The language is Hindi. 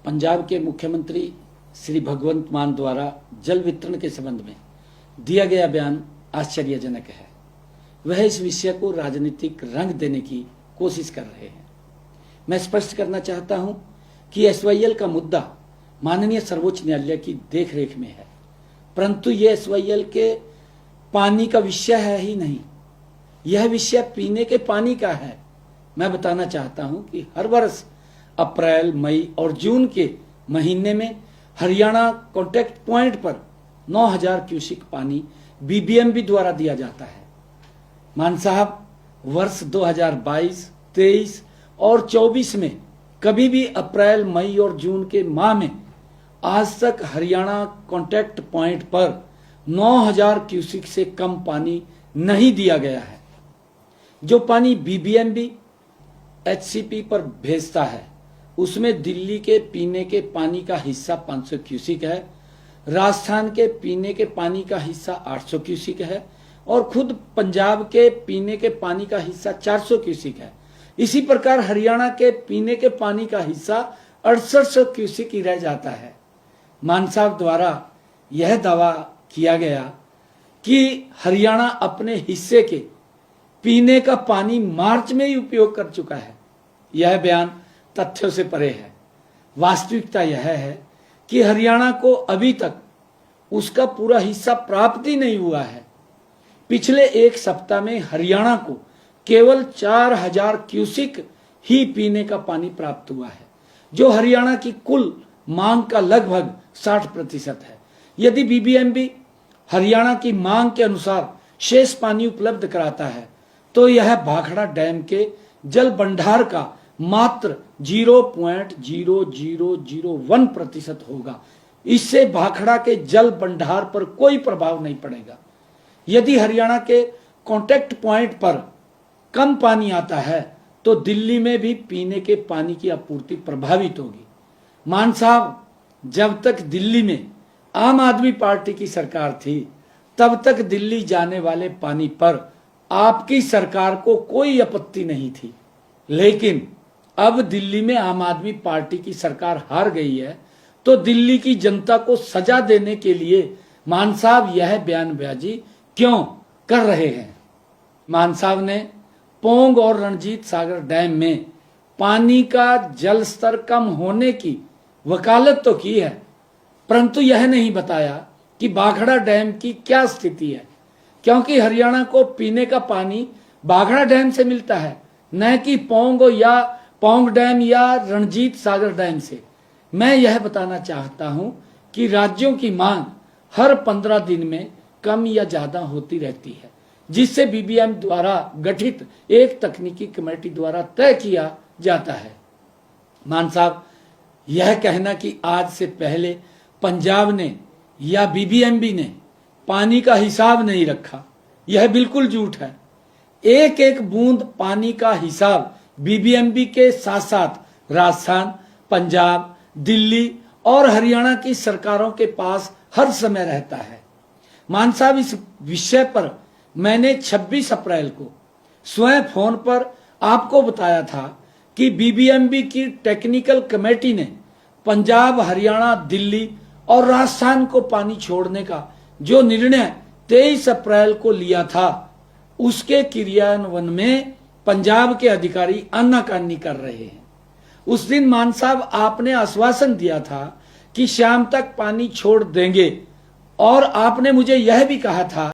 पंजाब के मुख्यमंत्री श्री भगवंत मान द्वारा जल वितरण के संबंध में दिया गया बयान आश्चर्यजनक है। वह इस विषय को राजनीतिक रंग देने की कोशिश कर रहे हैं। मैं स्पष्ट करना चाहता हूं कि एसवाईएल का मुद्दा माननीय सर्वोच्च न्यायालय की देखरेख में है, परंतु यह एसवाईएल के पानी का विषय है ही नहीं, यह विषय पीने के पानी का है। मैं बताना चाहता हूं कि हर वर्ष अप्रैल, मई और जून के महीने में हरियाणा कॉन्टैक्ट पॉइंट पर 9000 क्यूसिक पानी बीबीएमबी द्वारा दिया जाता है। मान साहब, वर्ष 2022, 23 और 24 में कभी भी अप्रैल, मई और जून के माह में आज तक हरियाणा कॉन्टैक्ट पॉइंट पर 9000 क्यूसिक से कम पानी नहीं दिया गया है। जो पानी बीबीएमबी एचसीपी पर भेजता है उसमें दिल्ली के पीने के पानी का हिस्सा 500 क्यूसिक है, राजस्थान के पीने के पानी का हिस्सा 800 क्यूसिक है और खुद पंजाब के पीने के पानी का हिस्सा 400 क्यूसिक है। इसी प्रकार हरियाणा के पीने के पानी का हिस्सा 6800 क्यूसिक ही रह जाता है। मान साहब द्वारा यह दावा किया गया कि हरियाणा अपने हिस्से के पीने का पानी मार्च में ही उपयोग कर चुका है। यह बयान तथ्यों से परे है। वास्तविकता यह है कि हरियाणा को अभी तक उसका पूरा हिस्सा प्राप्त ही नहीं हुआ है। पिछले एक सप्ताह में हरियाणा को केवल 4000 क्यूसिक ही पीने का पानी प्राप्त हुआ है, जो हरियाणा की कुल मांग का लगभग 60% है। यदि बीबीएमबी हरियाणा की मांग के अनुसार शेष पानी उपलब्ध कराता है तो यह भाखड़ा डैम के जल भंडार का मात्र 0.0001% होगा। इससे भाखड़ा के जल भंडार पर कोई प्रभाव नहीं पड़ेगा। यदि हरियाणा के कॉन्टैक्ट पॉइंट पर कम पानी आता है तो दिल्ली में भी पीने के पानी की आपूर्ति प्रभावित होगी। मान साहब, जब तक दिल्ली में आम आदमी पार्टी की सरकार थी तब तक दिल्ली जाने वाले पानी पर आपकी सरकार को कोई आपत्ति नहीं थी, लेकिन अब दिल्ली में आम आदमी पार्टी की सरकार हार गई है तो दिल्ली की जनता को सजा देने के लिए मान साहब यह बयानबाजी क्यों कर रहे हैं। मान साहब ने पोंग और रणजीत सागर डैम में पानी का जल स्तर कम होने की वकालत तो की है, परंतु यह नहीं बताया कि भाखड़ा डैम की क्या स्थिति है, क्योंकि हरियाणा को पीने का पानी भाखड़ा डैम से मिलता है, न कि पोंग डैम या रणजीत सागर डैम से। मैं यह बताना चाहता हूं कि राज्यों की मांग हर 15 दिन में कम या ज्यादा होती रहती है, जिससे बीबीएम द्वारा गठित एक तकनीकी कमेटी द्वारा तय किया जाता है। मान साहब, यह कहना कि आज से पहले पंजाब ने या बीबीएमबी ने पानी का हिसाब नहीं रखा, यह बिल्कुल झूठ है। एक एक बूंद पानी का हिसाब बीबीएमबी के साथ साथ राजस्थान, पंजाब, दिल्ली और हरियाणा की सरकारों के पास हर समय रहता है। मान साहब, इस विषय पर मैंने 26 अप्रैल को स्वयं फोन पर आपको बताया था कि बीबीएमबी की टेक्निकल कमेटी ने पंजाब, हरियाणा, दिल्ली और राजस्थान को पानी छोड़ने का जो निर्णय 23 अप्रैल को लिया था उसके क्रियान्वयन में पंजाब के अधिकारी आनाकानी कर रहे हैं। उस दिन मान साहब आपने आश्वासन दिया था कि शाम तक पानी छोड़ देंगे और आपने मुझे यह भी कहा था